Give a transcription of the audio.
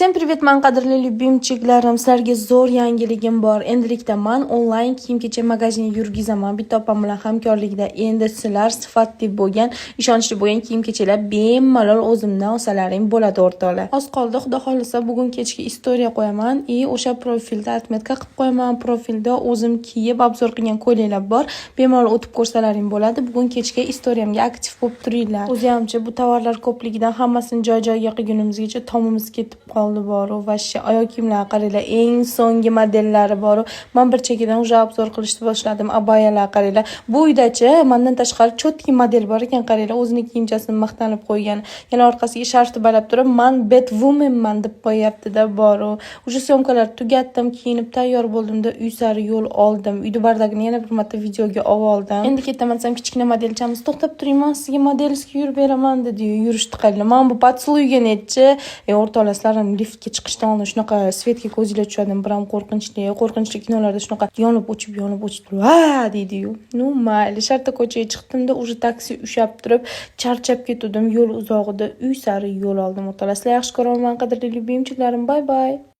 Всем привет, man qadrli любимчиklarim. Sizlarga zo'r yangiligim bor. Endilikda men onlayn kiyim-kechak magazini yurgizaman. Bitta opam bilan hamkorlikda. Endi sizlar sifatli bo'lgan, ishonchli bo'lgan kiyim-kechaklar bemalol o'zimdan olsalaring bo'ladi o'rtoqlar. Oz qoldi, xudo xolisa bugun kechki istoriya qo'yaman. O'sha profilda atmetka qilib qo'yaman. Profilda o'zim kiyib obzor qilgan ko'ylaklar bor. Bemalol o'tib ko'rsalaring bo'ladi. Bugun kechki istoriyamga aktiv bo'lib turinglar. O'zimcha bu tovarlar ko'pligidan hammasini joy-joyiga qilgunimizgacha tomimiz ketib qoldi boru va oyoq kiyimlar qaranglar, eng so'nggi modellari boru. Men bir chekkadan уже obzor qilishni boshladim. Abayalar qaranglar. Bu uydachi mendan tashqari chotki model bor ekan, qaranglar, o'zining kiyimchasini maqtanib qo'ygan. Yana orqasiga sharfni balab turib, "Men Batwoman deb qo'yapti-da boru. O'sha syomkalar tugatdim, kiyinib tayyor bo'ldimda uy sari yo'l oldim. Uyda bardagini yana bir marta videoga oldim. Endi ketaman desam, kichkina modelchamiz to'xtab turing, men sizga modelskiga yurib beraman dedi. Yurishdi qaranglar. Men bu potsluga netchi. O'rtoqlar, liftga chiqishdan oldin shunaqa svetga ko'zinglar tushadi, biram qo'rqinchli kinolarda shunaqa yonib o'chib turib, "Ha!" deydi-yu. "Nu, mayli." Shartta ko'chaga chiqdimda, уже taksi ushab turib, charchab ketdim. Yo'l uzoqida uy sari yo'l oldim o'rtoqlar. Sizlar yaxshi ko'raman, qadrli любимчиklarim. Bay bay.